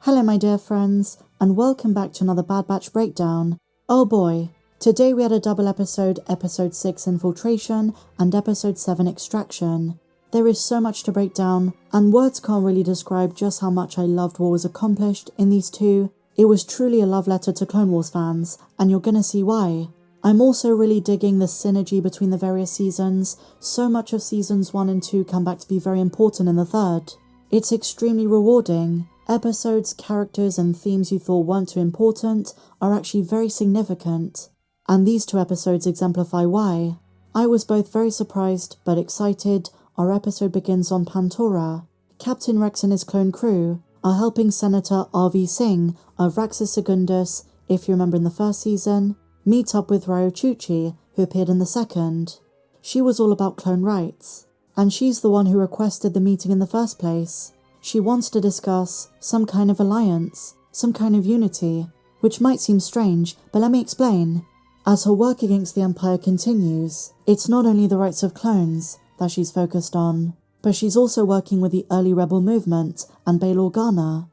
Hello my dear friends, and welcome back to another Bad Batch breakdown. Oh boy, today we had a double episode, episode 6 Infiltration and episode 7 Extraction. There is so much to break down, and words can't really describe just how much I loved what was accomplished in these two. It was truly a love letter to Clone Wars fans, and you're gonna see why. I'm also really digging the synergy between the various seasons. So much of seasons 1 and 2 come back to be very important in the third. It's extremely rewarding. Episodes, characters and themes you thought weren't too important are actually very significant, and these two episodes exemplify why. I was both very surprised but excited. Our episode begins on Pantora. Captain Rex and his clone crew are helping Senator R.V. Singh of Raxus Secundus, if you remember in the first season, meet up with Riyo Chuchi, who appeared in the second. She was all about clone rights, and she's the one who requested the meeting in the first place. She wants to discuss some kind of alliance, some kind of unity, which might seem strange, but let me explain. As her work against the Empire continues, it's not only the rights of clones that she's focused on, but she's also working with the early rebel movement and Bail Organa.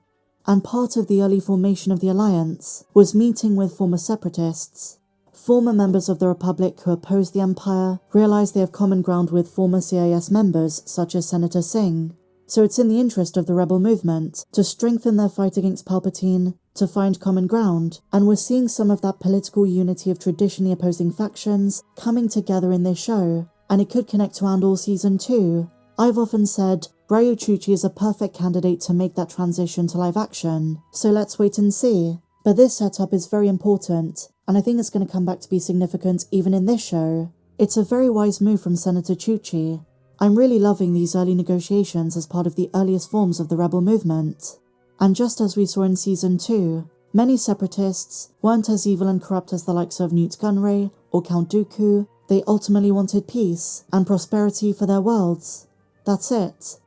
And part of the early formation of the Alliance was meeting with former Separatists. Former members of the Republic who opposed the Empire realize they have common ground with former CIS members such as Senator Singh. So it's in the interest of the rebel movement to strengthen their fight against Palpatine, to find common ground, and we're seeing some of that political unity of traditionally opposing factions coming together in this show, and it could connect to Andor Season 2. I've often said Riyo Chuchi is a perfect candidate to make that transition to live action, so let's wait and see. But this setup is very important, and I think it's going to come back to be significant even in this show. It's a very wise move from Senator Chuchi. I'm really loving these early negotiations as part of the earliest forms of the rebel movement. And just as we saw in Season 2, many Separatists weren't as evil and corrupt as the likes of Newt Gunray or Count Dooku. They ultimately wanted peace and prosperity for their worlds. That's it.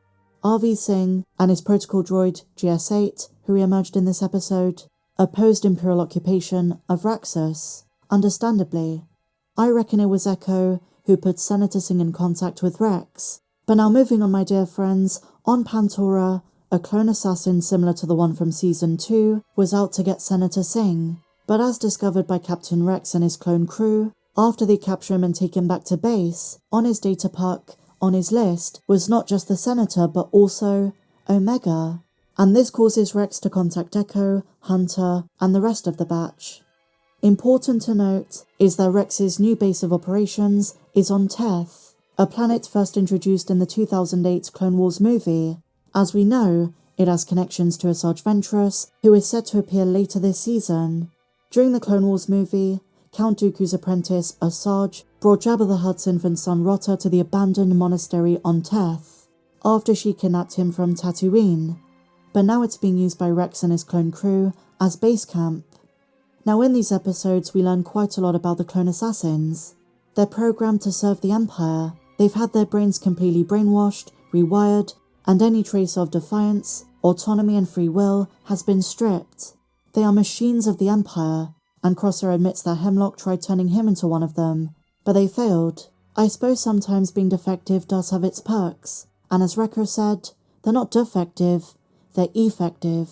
R.V. Singh and his protocol droid GS-8, who re-emerged in this episode, opposed Imperial occupation of Raxus, understandably. I reckon it was Echo who put Senator Singh in contact with Rex. But now moving on my dear friends, on Pantora, a clone assassin similar to the one from Season 2 was out to get Senator Singh. But as discovered by Captain Rex and his clone crew, after they capture him and take him back to base, on his data puck, on his list, was not just the Senator but also Omega. And this causes Rex to contact Echo, Hunter, and the rest of the batch. Important to note is that Rex's new base of operations is on Teth, a planet first introduced in the 2008 Clone Wars movie. As we know, it has connections to Asajj Ventress, who is set to appear later this season. During the Clone Wars movie, Count Dooku's apprentice, Asajj, brought Jabba the Hutt's infant son Rotta to the abandoned monastery on Teth, after she kidnapped him from Tatooine. But now it's being used by Rex and his clone crew as base camp. Now in these episodes we learn quite a lot about the clone assassins. They're programmed to serve the Empire. They've had their brains completely brainwashed, rewired, and any trace of defiance, autonomy and free will has been stripped. They are machines of the Empire, and Crosshair admits that Hemlock tried turning him into one of them, but they failed. I suppose sometimes being defective does have its perks, and as Wrecker said, they're not defective, they're effective.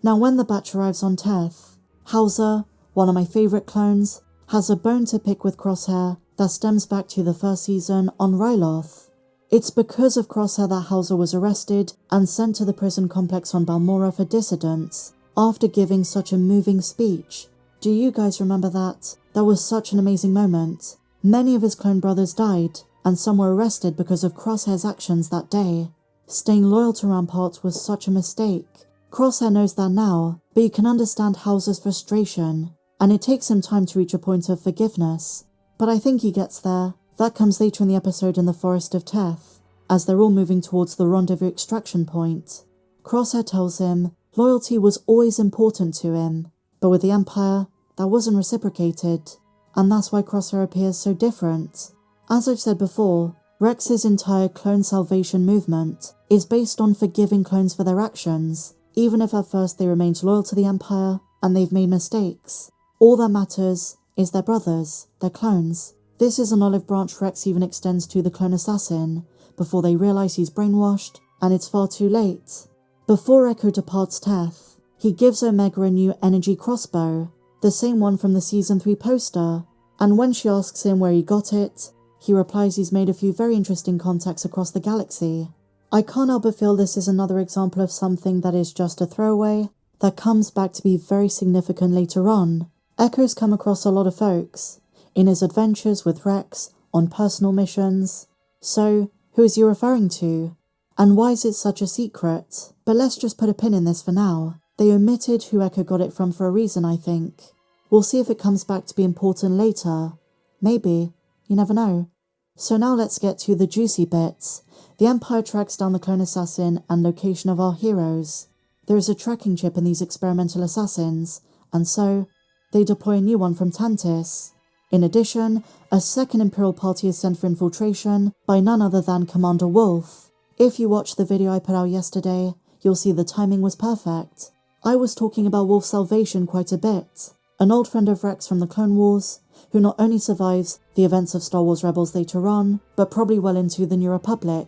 Now when the batch arrives on Teth, Howzer, one of my favourite clones, has a bone to pick with Crosshair that stems back to the first season on Ryloth. It's because of Crosshair that Howzer was arrested and sent to the prison complex on Balmorra for dissidence, after giving such a moving speech. Do you guys remember that? That was such an amazing moment. Many of his clone brothers died, and some were arrested because of Crosshair's actions that day. Staying loyal to Rampart was such a mistake. Crosshair knows that now, but you can understand Howzer's frustration, and it takes him time to reach a point of forgiveness. But I think he gets there. That comes later in the episode in the Forest of Teth, as they're all moving towards the rendezvous extraction point. Crosshair tells him loyalty was always important to him, but with the Empire, that wasn't reciprocated, and that's why Crosshair appears so different. As I've said before, Rex's entire clone salvation movement is based on forgiving clones for their actions, even if at first they remained loyal to the Empire and they've made mistakes. All that matters is their brothers, their clones. This is an olive branch Rex even extends to the clone assassin, before they realise he's brainwashed, and it's far too late. Before Echo departs Teth, He gives Omega a new energy crossbow, the same one from the Season 3 poster, and when she asks him where he got it, he replies he's made a few very interesting contacts across the galaxy. I can't help but feel this is another example of something that is just a throwaway, that comes back to be very significant later on. Echo's come across a lot of folks, in his adventures with Rex, on personal missions. So, who is he referring to? And why is it such a secret? But let's just put a pin in this for now. They omitted who Echo got it from for a reason, I think. We'll see if it comes back to be important later. Maybe. You never know. So now let's get to the juicy bits. The Empire tracks down the clone assassin and location of our heroes. There is a tracking chip in these experimental assassins, and so they deploy a new one from Tantis. In addition, a second Imperial party is sent for infiltration by none other than Commander Wolffe. If you watched the video I put out yesterday, you'll see the timing was perfect. I was talking about Wolffe's salvation quite a bit, an old friend of Rex from the Clone Wars, who not only survives the events of Star Wars Rebels later on, but probably well into the New Republic.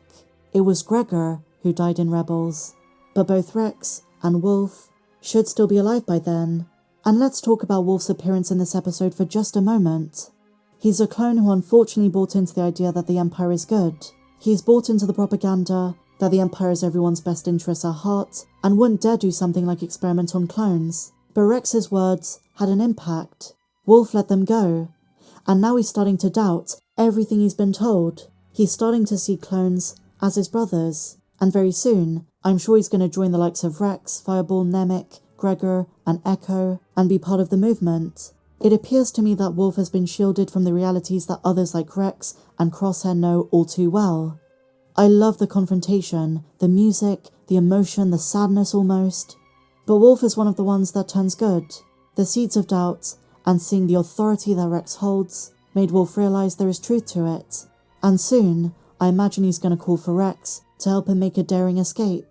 It was Gregor who died in Rebels, but both Rex and Wolffe should still be alive by then. And let's talk about Wolffe's appearance in this episode for just a moment. He's a clone who unfortunately bought into the idea that the Empire is good. He's bought into the propaganda that the Empire is everyone's best interests at heart and wouldn't dare do something like experiment on clones. But Rex's words had an impact. Wolffe let them go. And now he's starting to doubt everything he's been told. He's starting to see clones as his brothers. And very soon, I'm sure he's going to join the likes of Rex, Fireball, Nemik, Gregor, and Echo, and be part of the movement. It appears to me that Wolffe has been shielded from the realities that others like Rex and Crosshair know all too well. I love the confrontation, the music, the emotion, the sadness almost. But Wolffe is one of the ones that turns good. The seeds of doubt, and seeing the authority that Rex holds, made Wolffe realise there is truth to it. And soon, I imagine he's going to call for Rex to help him make a daring escape.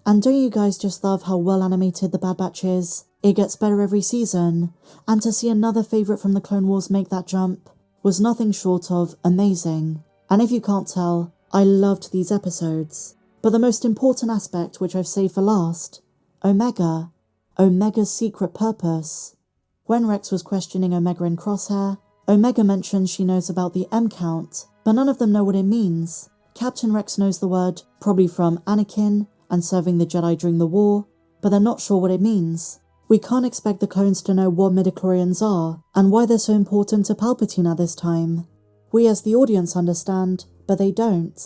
And don't you guys just love how well animated the Bad Batch is? It gets better every season, and to see another favourite from the Clone Wars make that jump was nothing short of amazing. And if you can't tell, I loved these episodes. But the most important aspect, which I've saved for last, Omega. Omega's secret purpose. When Rex was questioning Omega and Crosshair, Omega mentions she knows about the M count, but none of them know what it means. Captain Rex knows the word, probably from Anakin and serving the Jedi during the war, but they're not sure what it means. We can't expect the clones to know what midichlorians are, and why they're so important to Palpatine at this time. We as the audience understand, but they don't.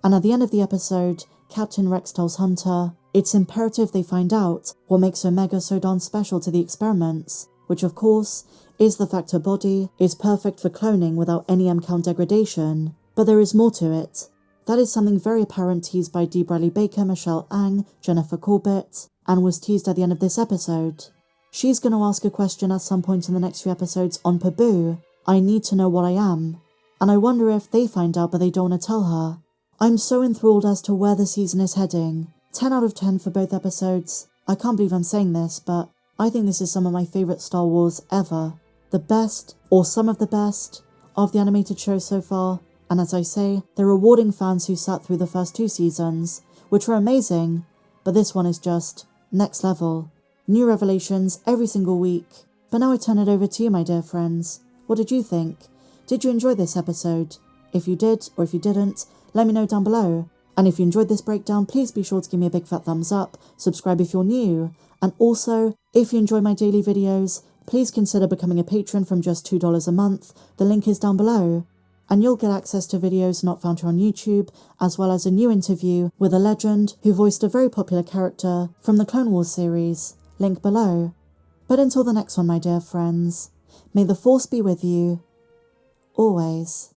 And at the end of the episode, Captain Rex tells Hunter it's imperative they find out what makes Omega so darn special to the experiments, which of course is the fact her body is perfect for cloning without any M count degradation, but there is more to it. That is something very apparent teased by Dee Bradley Baker, Michelle Ang, Jennifer Corbett, and was teased at the end of this episode. She's going to ask a question at some point in the next few episodes on Pabu. I need to know what I am. And I wonder if they find out but they don't want to tell her. I'm so enthralled as to where the season is heading. 10 out of 10 for both episodes. I can't believe I'm saying this, but I think this is some of my favourite Star Wars ever. The best, or some of the best, of the animated show so far. And as I say, they're rewarding fans who sat through the first 2 seasons, which were amazing, but this one is just next level. New revelations every single week. But now I turn it over to you, my dear friends. What did you think? Did you enjoy this episode? If you did, or if you didn't, let me know down below. And if you enjoyed this breakdown, please be sure to give me a big fat thumbs up, subscribe if you're new, and also, if you enjoy my daily videos, please consider becoming a patron from just $2 a month. The link is down below. And you'll get access to videos not found here on YouTube, as well as a new interview with a legend who voiced a very popular character from the Clone Wars series, link below. But until the next one, my dear friends, may the Force be with you, always.